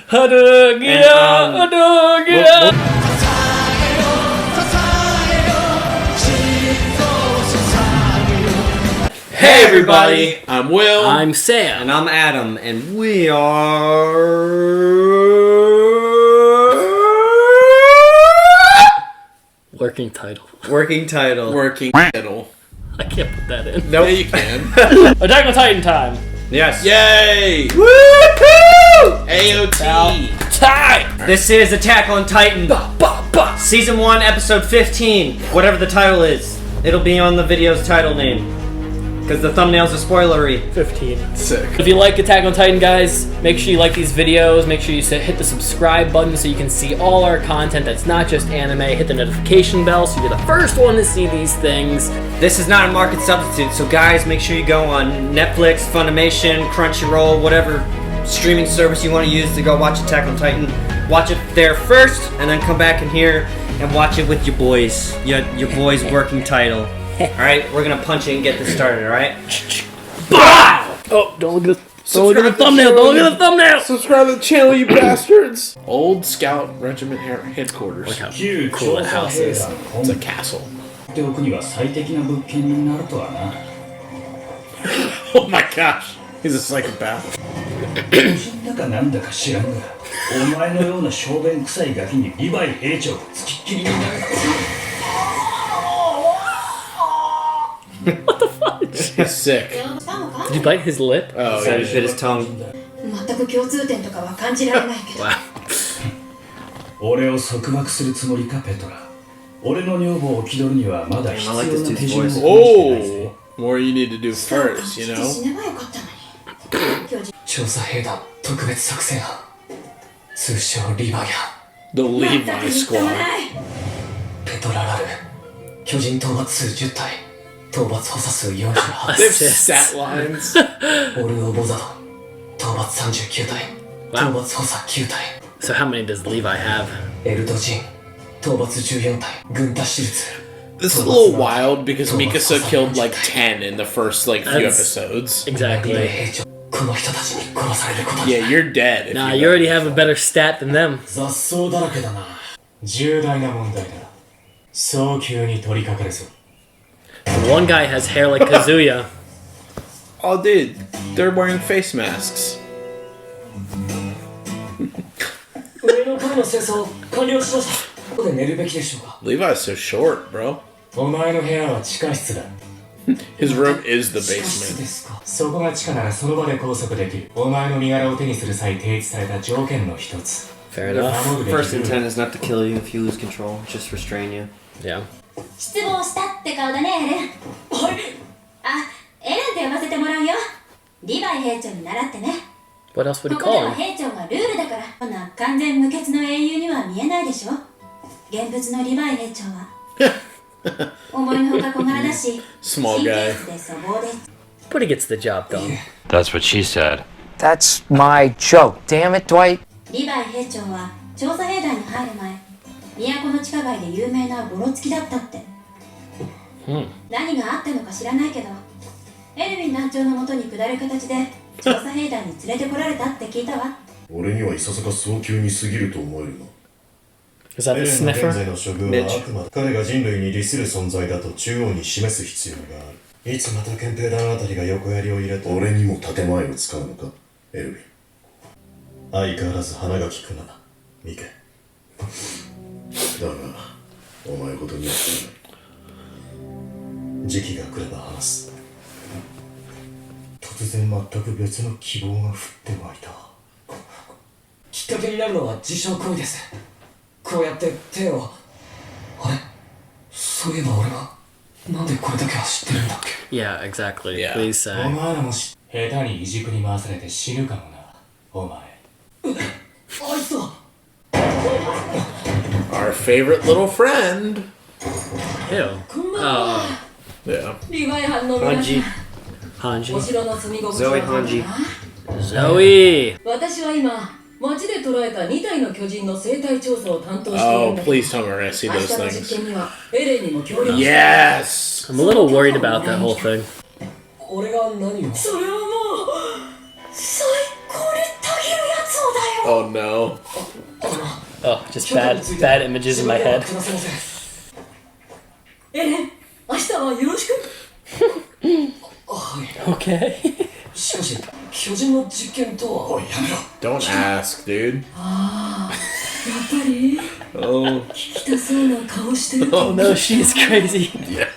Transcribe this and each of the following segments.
Hey everybody, I'm Will. I'm Sam. And I'm Adam, and we are... Working title. Working title. Working title. I can't put that in. No, you can. Attack on Titan time. Yes. Yay! Woohoo! AOT. Time. This is Attack on Titan. Season 1, Episode 15. Whatever the title is. It'll be on the video's title name. Because the thumbnails are spoilery. 15. Sick. If you like Attack on Titan, guys, make sure you like these videos. Make sure you hit the subscribe button so you can see all our content that's not just anime. Hit the notification bell so you're the first one to see these things. This is not a market substitute, so guys, make sure you go on Netflix, Funimation, Crunchyroll, whatever streaming service you want to use to go watch Attack on Titan. Watch it there first, and then come back in here and watch it with your boys. Your boys' working title. Alright, we're gonna punch it and get this started, alright? Oh, don't look at the thumbnail. Don't look at the thumbnail. Subscribe to the channel, you bastards. Old Scout Regiment headquarters. Look how cool that house is. It's a castle. Oh my gosh, he's a psychopath. What the fuck? He's sick. Did you bite his lip? Oh, So he bit his tongue. Wow. 俺を束縛するつもりかペトラ。俺の女房を気取るにはまだ必要な手順を踏んでないぜ。 Oh, more you need to do first, you know? 調査兵団特別作戦班。通称リヴァイアン。 The Levi squad. ペトララル。巨人討伐数10体。討伐補佐数48 They have stat lines. オルオボザド。討伐39体。討伐補佐9体。 So how many does Levi have? エルド人。討伐14体。軍隊手術。 This is a little wild because Mikasa killed like 10 in the first like few That's- episodes. Exactly. 兵長。この人たちに殺されることに。 Yeah, you're dead. If Nah, you you already have a better stat than them. 雑草だらけだな。重大な問題だ。早急に取り掛かるぞ。 One guy has hair like Kazuya. Oh, dude, they're wearing face masks. 上の階の清掃完了しました。ここで寝るべきでしょうか。 Levi's so short, bro. お前の部屋は地下室だ。 His room is the 地下室 basement. ですか。そこが地下ならその場で拘束できる。お前の身柄を手にする際提示された条件の一つ。 Fair enough. 守るべき First intent is not to kill you if you lose control, just restrain you. Yeah. 失望したって顔だね、エレン。はい。あ、エレンって呼ばせてもらうよ。リヴァイ兵長に習ってね。 What else would こ he こで call は him? 兵長がルールだから。こんな完全無欠の英雄には見えないでしょ。現物のリヴァイ兵長は思いのほか小柄だし、 Small 神経 guy. 質で粗暴です。 But he gets the job done. That's what she said. That's my joke. Damn it, Dwight. リヴァイ兵長は調査兵団に入る前、都の地下街で有名なボロつきだったって。何があったのか知らないけど、エルヴィン団長のもとに下る形で調査兵団に連れてこられたって聞いたわ。俺にはいささか早急に過ぎると思えるが。 Is that エ the レンの現 sniffer? 在の処遇はあくまで彼が人類に利する存在だと中央に示す必要がある。いつまた憲兵団あたりが横槍を入れた。俺にも建前を使うのか、エルヴィン。相変わらず鼻が利くな、ミケ。だが、お前ほどには来ない。時期が来れば話す。突然全く別の希望が降って湧いた。きっかけになるのは自傷行為です。こうやって手を。あれ、そういえば俺はなんでこれだけは知ってるんだっけ。 Yeah, exactly. Yeah. Please お say. 前らも下手にいじくに回されて死ぬかもな、お前。あいつは Our favorite little friend. Ew. Oh, Yeah. リヴァイ班の皆さん、 Hanji. お城の住み心地 Zoe はどうか Hanji. な。 Zoe. 私は今、街で捉えた2体の巨人の生態調査を担当している Oh, んだけど、 please tell me we're gonna see 明 those 日の things. 実験にはエレンにも協力して Yes. I'm a little worried about that whole thing. 俺が何を。それはもう最高にたぎるやつをだよ。Oh no. Oh, just bad images in my head. エレン、明日はよろしく。Okay. しかし、巨人の実験とは。おい、やめろ。 Don't ask, dude. ああ、やっぱり。 Oh. 聞きたそうな顔してる。 Oh no, she's crazy. Yeah.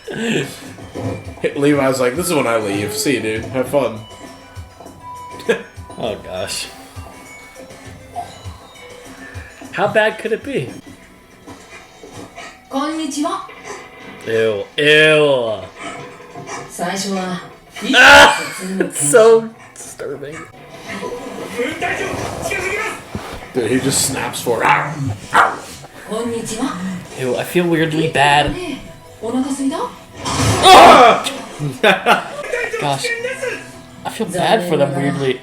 Levi's like, this is when I leave. See you, dude. Have fun. Oh gosh. How bad could it be? こんにちは。 Ew. Ew. 最初は。 So disturbing. Dude, he just snaps for it. こんにちは。 Ew, I feel weirdly bad. お腹すいた？ Gosh. I feel bad for them weirdly.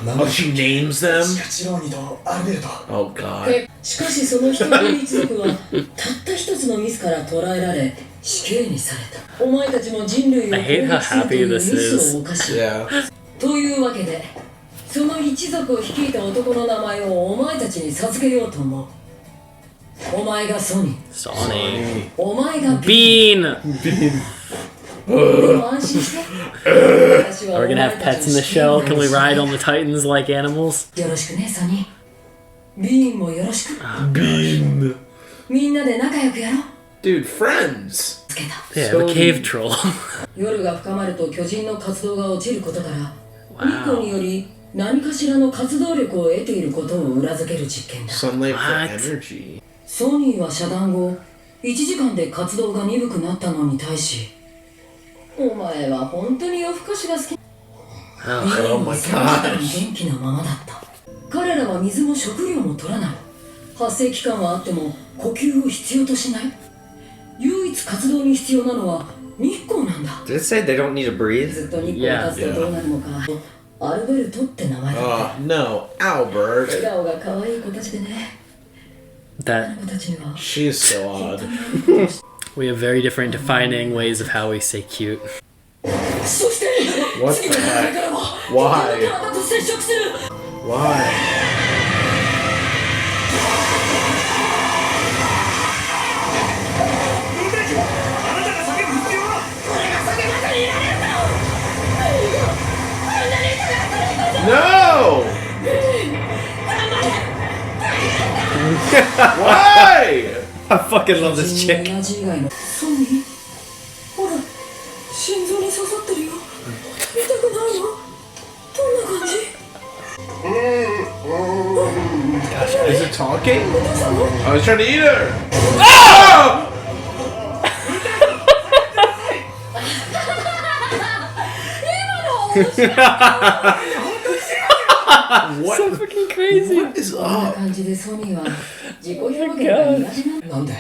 Oh, she names them? Oh god. しかしその人の一族はたった一つのミスから捕らえられ死刑にされた。お前たちも人類を I hate how 攻撃するという happy ミ this ス is. を犯し、 Yeah. というわけでその一族を率いた男の名前をお前たちに授けようと思う。お前がソニー、 Sonic. お前が Bean! でも安心して。 Are we gonna have pets in the show? Can we ride on the Titans like animals? よろしくね、ソニー。ビーンもよろしく。みんなで仲良くやろう。 Dude, friends. つけた。 Yeah, the cave troll. 夜が深まると巨人の活動が落ちることから日光により何かしらの活動力を得ていることを裏付ける実験だ。 Sunlight for What? energy. ソニーは遮断後1時間で活動が鈍くなったのに対し、お前は本当に夜更かしが好き。 Oh my gosh. 元気なままだった。彼らは水も食料も取らない。発生期間はあっても呼吸を必要としない。唯一活動に必要なのは日光なんだ。 Did it say they don't need to breathe? ずっと日光に立つとどうなるのか。アルベルトって名前だった。 Oh no, Albert. 笑顔が可愛い子たちでね。あ That の子たちには She's so odd. we have very different defining ways of how we say cute. そして What 次 the の段階 heck? からは Why? 敵の体と接触する。 Why? No! Why? I fucking love this 巨人 chick. のエナジー以外のソニー、ほら心臓に刺さってるよ。痛くないの？どんな感じ？ Is it talking? I was trying to eat her. Oh! What? So fucking crazy. What is こんな up? 感じでソニーは自己表現が苦手なんで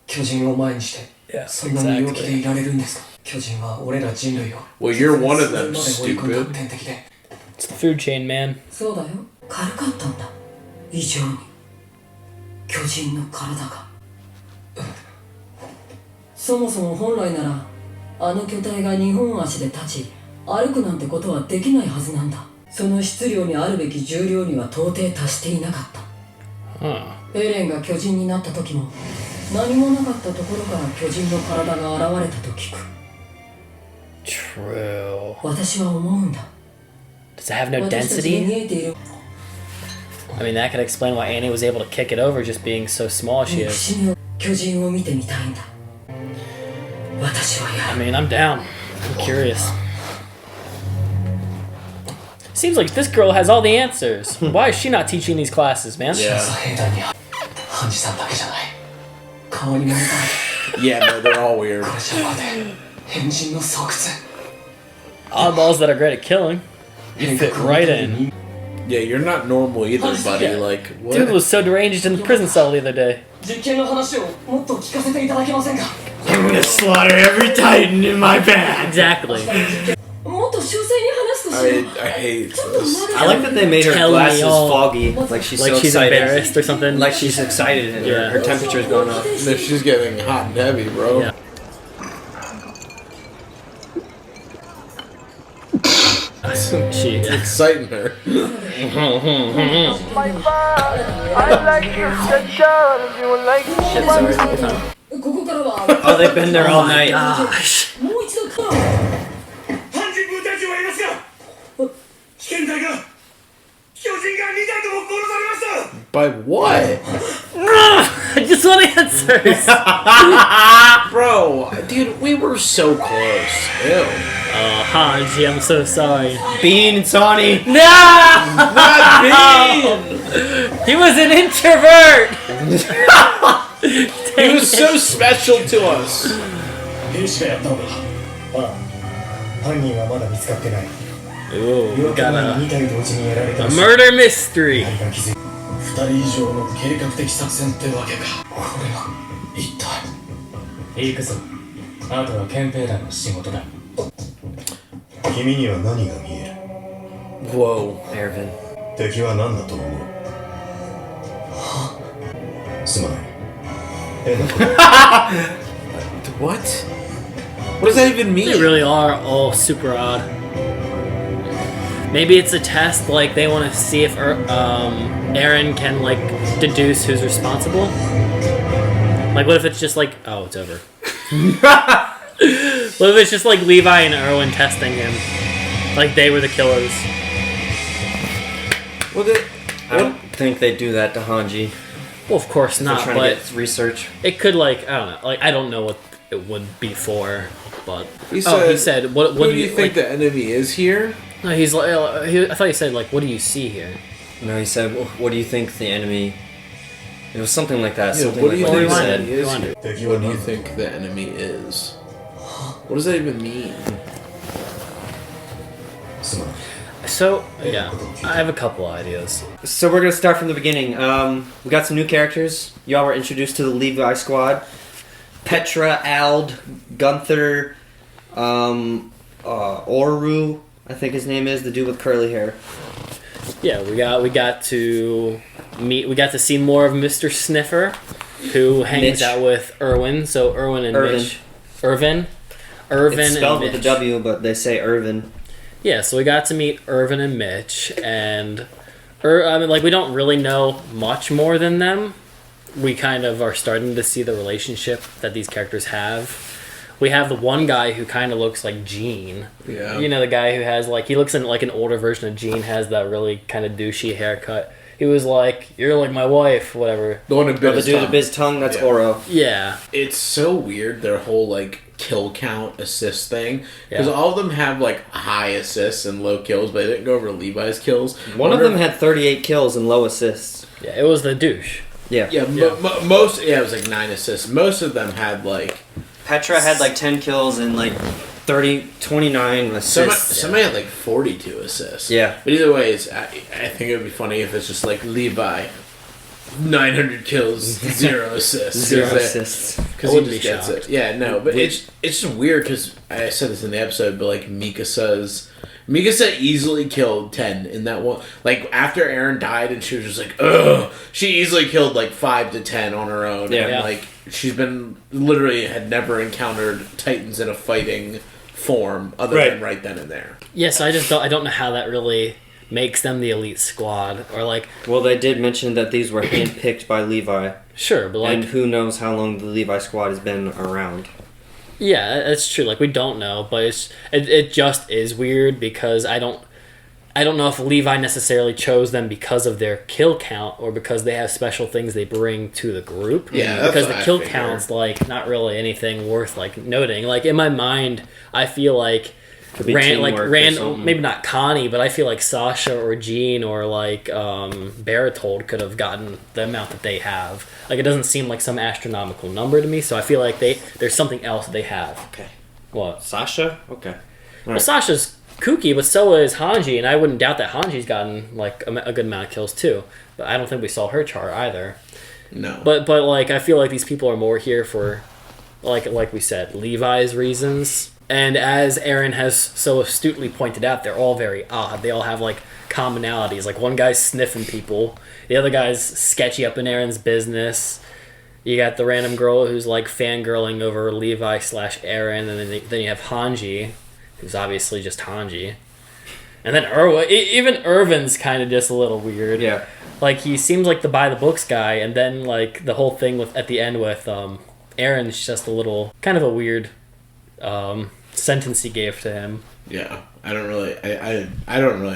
巨人を前にして Yeah, そんなに陽気で exactly. いられるんですか。巨人は俺ら人類を Well, you're one of them, それまで追い込んだ stupid. 天敵で。 It's the food chain, man. そうだよ、軽かったんだ。異常に巨人の体が。そもそも本来ならあの巨体が2本足で立ち歩くなんてことはできないはずなんだ。その質量にあるべき重量には到底達していなかった。 Huh. エレンが巨人になった時も何もなかったところから巨人の体が現れたと聞く。 True. 私は思うんだ。 Does it have no 私たちに density? 見えている I mean, that could explain why Annie was able to kick it over just being so small as she 憎 is. しみを巨人を見てみたいんだ。私はや I る。 mean, I'm down. I'm curious. Seems like this girl has all the answers. Why is she not teaching these classes, man? Yeah. 兵団にはハンジさんだけじゃない。顔にも見たい。 Yeah, no, they're all weird. これじゃまで変人の巣窟。 Oddballs that are great at killing. You fit right in. Yeah, you're not normal either, buddy. Like, Dude what? was so deranged in the prison cell the other day. 実験の話をもっと聞かせていただけませんか。 I'm gonna slaughter every titan in my bag. Exactly. もっと詳細に話すとしよう。 I hate ちょっと this. まだ I like that they made her Tell me glasses all. foggy, like she's Like so she's excited. embarrassed or something. Like she's excited and Yeah. her temperature's going up. No, she's getting hot and heavy, bro. Yeah. She. Exciting her. Shit, sorry. It's on. ここからは Oh, they've been there all night. Gosh. もう一度かハンジ部隊長はいますか危険隊が巨人が2体とも殺されました By what? I just want answers. Bro, dude, we were so close. Ew. Oh, Hanji, I'm so sorry. Bean and Sonny. No! Not Bean! He was an introvert! He was so special to us. 兵士がやったのかああ犯人はまだ見つかってない Ooh, we 夜 got 中 a, に2体同時にやられた a murder mystery. 2人が気づい2人以上の計画的作戦ってわけかこれは一体行くぞあとは憲兵団の仕事だ君には何が見え Whoa. Ervin. る敵は何だと思うすまない変なこと What? What does that even mean? They really are all super odd. Maybe it's a test, like they want to see if Aaron can like deduce who's responsible. Like, what if it's just like, oh, it's over. What if it's just like Levi and Erwin testing him, like they were the killers? Well, they, I don't think they do that to Hanji. Well, of course They're not, trying to but get research. it could like I don't know, like I don't know what it would be for, but he he said, what who do do you think like, the enemy is here? No, he's like, I thought he said like, what do you see here? No, he said, what do you think the enemy... It was something like that. Yeah, Something what do like you what think he the said. enemy is here? 敵 What は do you 何だ think the enemy is? What does that even mean? すまない So yeah, I have a couple ideas. So we're gonna start from the beginning. We got some new characters. Y'all were introduced to the Levi squad. Petra, Ald, Gunther, Oru, I think his name is, the dude with curly hair. Yeah, we got to see more of Mr. Sniffer, who hangs Mitch. out with Erwin. So Erwin and Irvin. Mitch, Irvin It's spelled and with a Mitch. W, but they say Irvin. Yeah, so we got to meet Irvin and Mitch, and I mean, like we don't really know much more than them. We kind of are starting to see the relationship that these characters have. We have the one guy who kind of looks like Gene. Yeah. You know, the guy who has like, he looks in like an older version of Gene, has that really kind of douchey haircut. He was like, "You're like my wife," whatever. The one who bit The his dude with tongue. his tongue, that's Yeah. Oro. Yeah. It's so weird, their whole like kill count assist thing, because Yeah. all of them have like high assists and low kills, but they didn't go over Levi's kills. One of them had 38 kills and low assists. Yeah, it was the douche. Yeah. Yeah, most it was like 9 assists. Most of them had like Petra had like 10 kills and like 29 assists. somebody had like 42 assists. Yeah. But either way, I think it would be funny if it's just like Levi, 900 kills, 0 assists. Zero assists. Because I he wouldn't just be gets shocked. it. Yeah, no, but it's just weird because I said this in the episode, but like Mikasa easily killed 10 in that one. Like after Aaron died, and she was just like, ugh, she easily killed like 5 to 10 on her own. Yeah. And Yeah. like she's been literally had never encountered Titans in a fighting form other than right then and there. Yes, I don't know how that really makes them the elite squad, or like, Well, they did mention that these were handpicked by Levi. sure, but like, And who knows how long the Levi squad has been around. yeah, that's true. Like we don't know, but it just is weird because I don't know if Levi necessarily chose them because of their kill count or because they have special things they bring to the group. Yeah, that's because what the I kill figure. count's like not really anything worth like noting. Like in my mind, I feel like be teamwork or something. maybe not Connie, but I feel like Sasha or Jean or like Baratold could have gotten the amount that they have. Like it doesn't seem like some astronomical number to me, so I feel like there's something else they have. Okay. What? Sasha? Okay. Well, Sasha's kooky, but so is Hanji, and I wouldn't doubt that Hanji's gotten like a good amount of kills too. But I don't think we saw her chart either. No. But like I feel like these people are more here for like we said, Levi's reasons. And as Aaron has so astutely pointed out, they're all very odd. They all have like commonalities. Like one guy's sniffing people, the other guy's sketchy up in Aaron's business. You got the random girl who's like fangirling over Levi / Aaron, and then you have Hanji, who's obviously just Hanji. And then even Irvin's kind of just a little weird. Yeah. Like, he seems like the by-the-books guy, and then, like, the whole thing at the end with Aaron's just a little, kind of a weird sentence he gave to him. Yeah, I don't really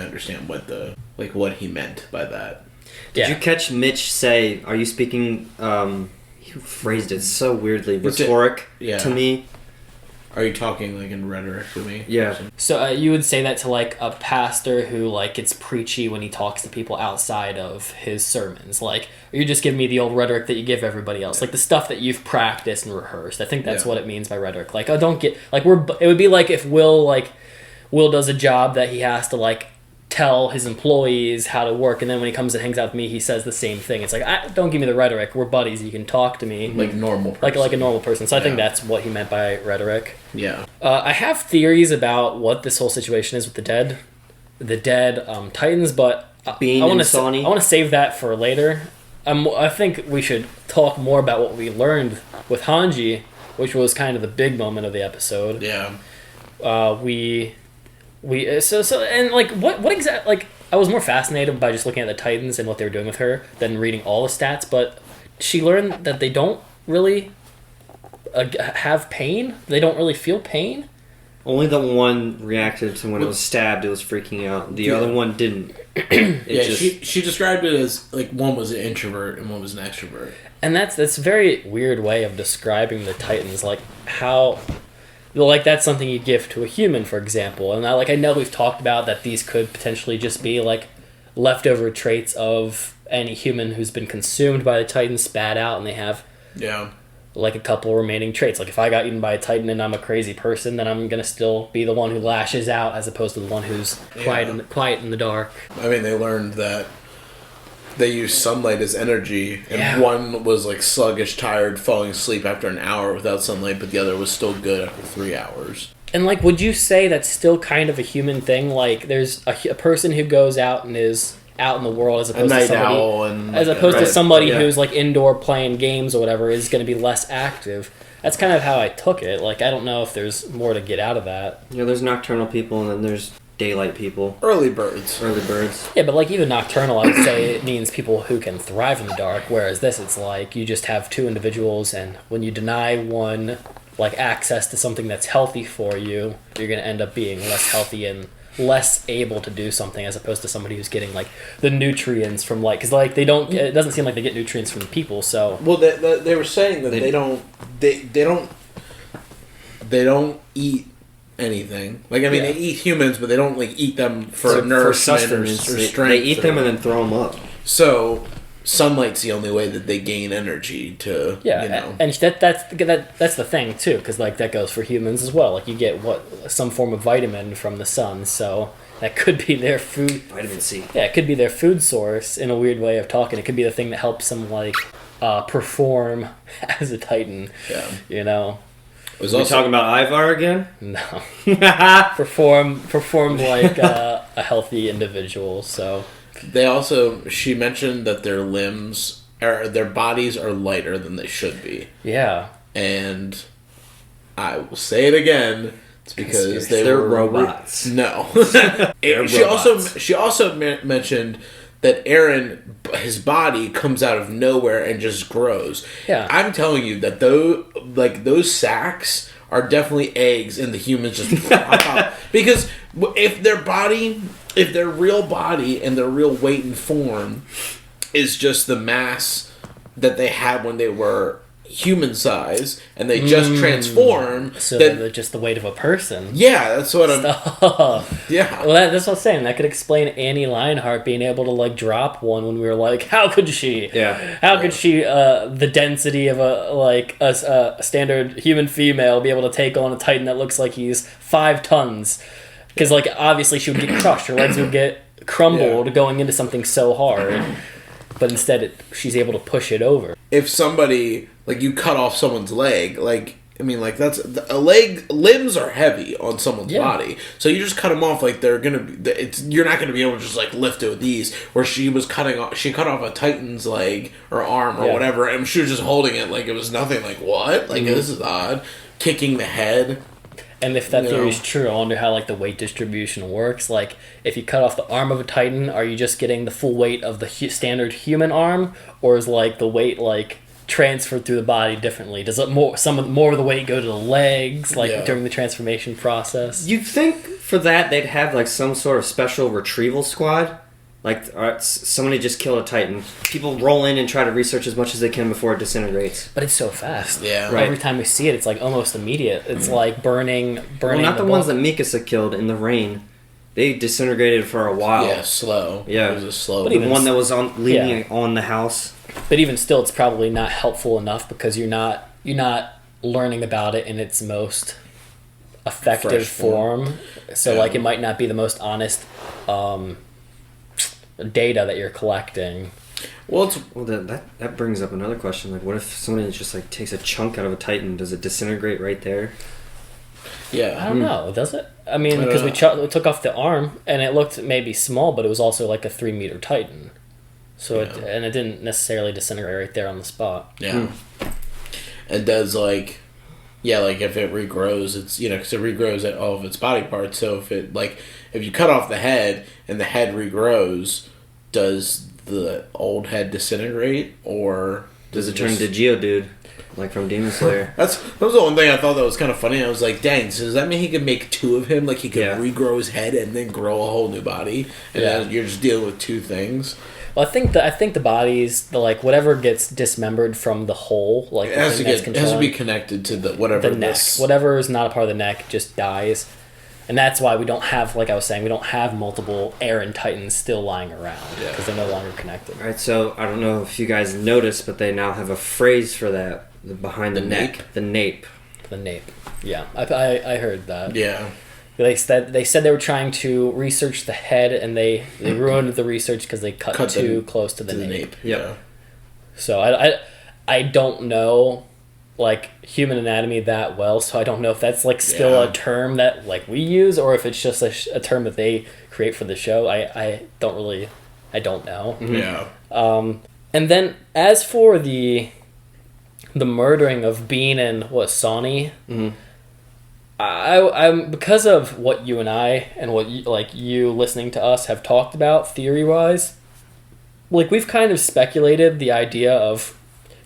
understand what he meant by that. Did you catch Mitch say, are you speaking, he phrased it so weirdly, rhetoric to me. Are you talking, like, in rhetoric to me? Yeah. So you would say that to, like, a pastor who, like, gets preachy when he talks to people outside of his sermons. Like, or you just give me the old rhetoric that you give everybody else. Like, the stuff that you've practiced and rehearsed. I think that's what it means by rhetoric. Like, it would be like if Will does a job that he has to, like, tell his employees how to work, and then when he comes and hangs out with me, he says the same thing. It's like, don't give me the rhetoric. We're buddies. You can talk to me like normal person. like a normal person. So I think that's what he meant by rhetoric. Yeah. I have theories about what this whole situation is with the dead Titans, but I want to save that for later. I think we should talk more about what we learned with Hanji, which was kind of the big moment of the episode. Yeah. What exactly, like, I was more fascinated by just looking at the Titans and what they were doing with her than reading all the stats, but she learned that they don't really have pain. They don't really feel pain. Only the one reacted to when it was stabbed, it was freaking out. The other one didn't. She described it as, like, one was an introvert and one was an extrovert. And that's a very weird way of describing the Titans, like, how... Like, that's something you give to a human, for example. And I know we've talked about that these could potentially just be, like, leftover traits of any human who's been consumed by the Titan, spat out, and they have, like, a couple remaining traits. Like, if I got eaten by a Titan and I'm a crazy person, then I'm going to still be the one who lashes out as opposed to the one who's quiet in the dark. I mean, they learned that they use sunlight as energy, and one was, like, sluggish, tired, falling asleep after an hour without sunlight, but the other was still good after 3 hours. And, like, would you say that's still kind of a human thing? Like, there's a person who goes out and is out in the world as opposed to somebody who's, like, indoor playing games or whatever is going to be less active. That's kind of how I took it. Like, I don't know if there's more to get out of that. Yeah, there's nocturnal people, and then there's daylight people. Early birds. Yeah, but, like, even nocturnal, I would say it means people who can thrive in the dark, whereas this, it's like you just have two individuals, and when you deny one, like, access to something that's healthy for you, you're going to end up being less healthy and less able to do something, as opposed to somebody who's getting, like, the nutrients from, like, because, like, they don't, it doesn't seem like they get nutrients from people, so. Well, they were saying that they don't eat anything. Like, I mean, they eat humans, but they don't, like, eat them for nourishment or strength. They eat them and then throw them up. So sunlight's the only way that they gain energy to, and that's the thing too, because, like, that goes for humans as well. Like, you get some form of vitamin from the sun, so that could be their food. Vitamin C. Yeah, it could be their food source in a weird way of talking. It could be the thing that helps them, like, perform as a Titan. Yeah, you know. Are we talking about Ivar again? No. perform like a healthy individual. So she mentioned that their limbs or their bodies are lighter than they should be. Yeah. And I will say it again. It's because they're robots. No. Robots. She also mentioned that Aaron, his body comes out of nowhere and just grows. Yeah. I'm telling you that those sacs are definitely eggs, and the humans just pop out. Because if their real body and their real weight and form is just the mass that they had when they were human size, and they just transform, so they're just the weight of a person. Yeah, that's what I'm. Yeah, well, that's what I'm saying. That could explain Annie Lionheart being able to, like, drop one when we were like, how could she? Yeah, how could she? The density of a standard human female be able to take on a Titan that looks like he's 5 tons? Because, like, obviously she would get crushed. Her legs would get crumbled going into something so hard. But instead, she's able to push it over. If somebody, like, you cut off someone's leg, like, I mean, like, limbs are heavy on someone's body. So you just cut them off, like, you're not going to be able to just, like, lift it with ease. Where she cut off a Titan's leg or arm or whatever, and she was just holding it like it was nothing. Like, what? Like, this is odd. Kicking the head. And if that theory is true, I wonder how like the weight distribution works. Like, if you cut off the arm of a Titan, are you just getting the full weight of the standard human arm, or is like the weight like transferred through the body differently? Does it more of the weight go to the legs during the transformation process? You'd think for that they'd have like some sort of special retrieval squad. Like, somebody just killed a Titan. People roll in and try to research as much as they can before it disintegrates. But it's so fast. Yeah. Right. Every time we see it, it's like almost immediate. It's like burning. Well, not the ones that Mikasa killed in the rain. They disintegrated for a while. Yeah, slow. Yeah. It was a slow. But even one that was leaning on the house. But even still, it's probably not helpful enough because you're not learning about it in its most effective Fresh form. So like it might not be the most honest data that you're collecting. Well, that brings up another question. Like, what if somebody just like takes a chunk out of a Titan? Does it disintegrate right there? Yeah. I don't know. Does it? I mean, because we took off the arm and it looked maybe small, but it was also like a 3-meter Titan. So it didn't necessarily disintegrate right there on the spot. Yeah. It does like if it regrows, it's because it regrows at all of its body parts. So if you cut off the head and the head regrows, does the old head disintegrate, or does it turn into Geodude, like from Demon Slayer? That was the one thing I thought that was kind of funny. I was like, dang, so does that mean he could make 2 of him? Like he could regrow his head and then grow a whole new body, and then you're just dealing with 2 things. Well, I think the bodies, whatever gets dismembered from the whole, like it has to be connected to the neck. Whatever is not a part of the neck just dies. And that's why we don't have, like I was saying, we don't have multiple Eren Titans still lying around because they're no longer connected. All right, so I don't know if you guys noticed, but they now have a phrase for that behind the neck. Nape? The Nape. The Nape. Yeah, I heard that. Yeah. They said they were trying to research the head, and they ruined the research because they cut too close to the nape. Yeah. So I don't know like human anatomy that well, so I don't know if that's like still a term that like we use, or if it's just a term that they create for the show. I don't know. Yeah. And then as for the murdering of Bean and Sonny. Mm-hmm. I'm because of what you and I and what you listening to us have talked about theory wise, like we've kind of speculated the idea of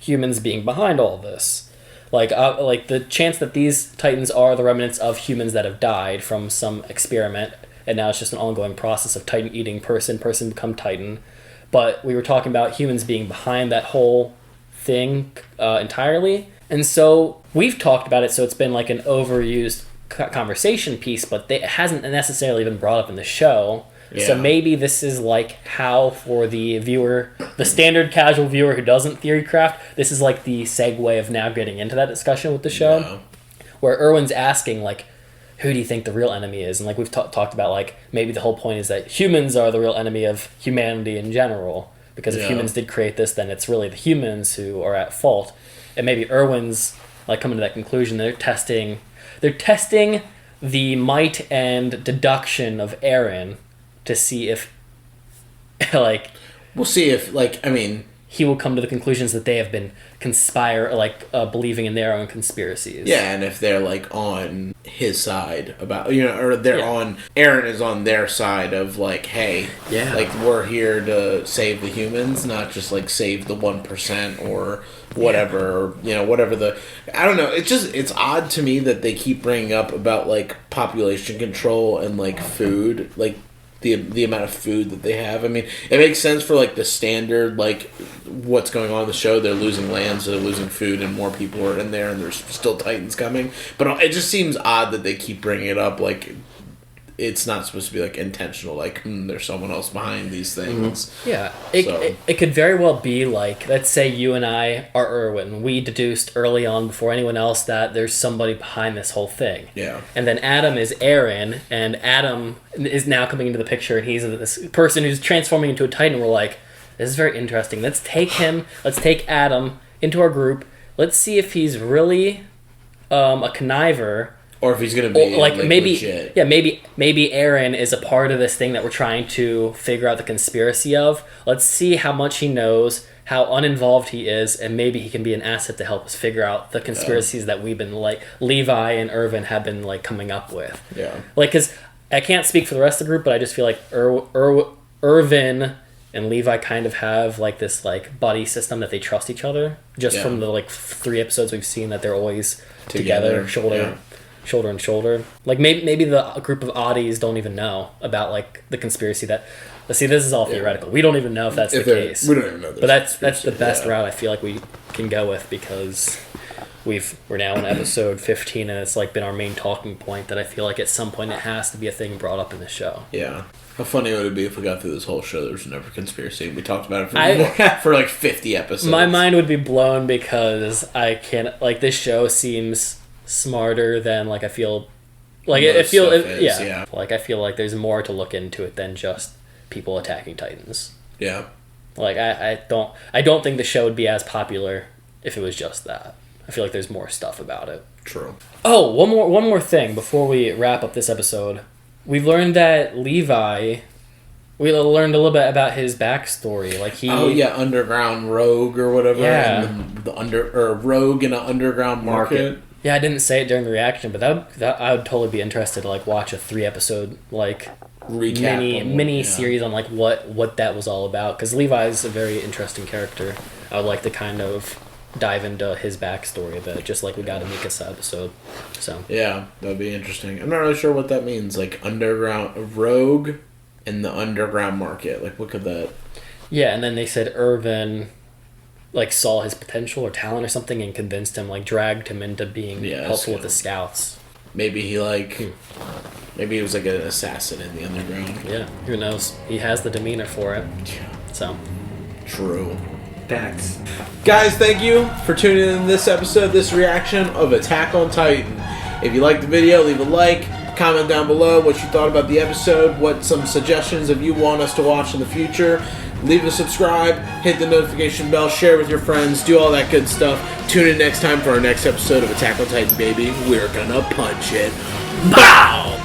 humans being behind all this, like the chance that these Titans are the remnants of humans that have died from some experiment, and now it's just an ongoing process of Titan eating person become Titan. But we were talking about humans being behind that whole thing entirely. And so we've talked about it, so it's been like an overused conversation piece, but it hasn't necessarily been brought up in the show. Yeah. So maybe this is like how for the viewer, the standard casual viewer who doesn't theory craft, this is like the segue of now getting into that discussion with the show, where Erwin's asking like, who do you think the real enemy is? And like we've talked about, like maybe the whole point is that humans are the real enemy of humanity in general, because if humans did create this, then it's really the humans who are at fault. And maybe Erwin's like coming to that conclusion. They're testing the might and deduction of Eren to see if we'll see if he will come to the conclusions that they have been believing in their own conspiracies. Yeah, and if they're like on his side about or they're on Eren is on their side of like, hey, like we're here to save the humans, not just like save the 1% or whatever, whatever the I don't know. It's odd to me that they keep bringing up about like population control and like food, like the amount of food that they have. I mean, it makes sense for like the standard, like what's going on in the show. They're losing land, so they're losing food, and more people are in there, and there's still Titans coming. But it just seems odd that they keep bringing it up like it's not supposed to be like intentional, like there's someone else behind these things. Mm-hmm. Yeah, it could very well be like, let's say you and I are Erwin. We deduced early on before anyone else that there's somebody behind this whole thing. Yeah. And then Adam is Eren, and Adam is now coming into the picture, and he's this person who's transforming into a Titan. We're like, this is very interesting. Let's take Adam into our group. Let's see if he's really a conniver. Or if he's gonna be maybe legit. maybe Eren is a part of this thing that we're trying to figure out the conspiracy of. Let's see how much he knows, how uninvolved he is, and maybe he can be an asset to help us figure out the conspiracies that we've been, like, Levi and Irvin have been, like, coming up with. Yeah. Like, because I can't speak for the rest of the group, but I just feel like Irvin and Levi kind of have, like, this, like, buddy system that they trust each other. Just from the, like, 3 episodes we've seen that they're always together shoulder and shoulder. Like, maybe the group of oddies don't even know about, like, the conspiracy that... See, this is all theoretical. We don't even know if that's the case. We don't even know. But that's the best route I feel like we can go with, because we're now in episode 15, and it's, like, been our main talking point that I feel like at some point it has to be a thing brought up in the show. Yeah. How funny would it be if we got through this whole show, there was never a conspiracy, and we talked about it for like 50 episodes. My mind would be blown, because I can't... Like, this show seems smarter than, like, I feel... Like, Like, I feel like there's more to look into it than just people attacking Titans. Yeah. Like, I don't think the show would be as popular if it was just that. I feel like there's more stuff about it. True. Oh, one more thing before we wrap up this episode. We've learned that Levi... We learned a little bit about his backstory. Like, he... Oh, yeah, underground rogue or whatever. Yeah. And the rogue in an underground market. Yeah, I didn't say it during the reaction, but that I would totally be interested to, like, watch a 3-episode, like... Recap mini series on, like, what that was all about, because Levi's a very interesting character. I would like to kind of dive into his backstory a bit, just like we got in Mikasa episode. So yeah, that'd be interesting. I'm not really sure what that means, like underground rogue in the underground market. Like, what could that? Yeah, and then they said Irvin, like, saw his potential or talent or something and convinced him, like, dragged him into being helpful with the scouts. Maybe he maybe he was like an assassin in the underground. Yeah, who knows? He has the demeanor for it. Yeah. So. True. Facts. Guys, thank you for tuning in this episode, this reaction of Attack on Titan. If you liked the video, leave a like, comment down below what you thought about the episode, what some suggestions if you want us to watch in the future. Leave a subscribe, hit the notification bell, share with your friends, do all that good stuff. Tune in next time for our next episode of Attack on Titan, baby. We're gonna punch it. Bow!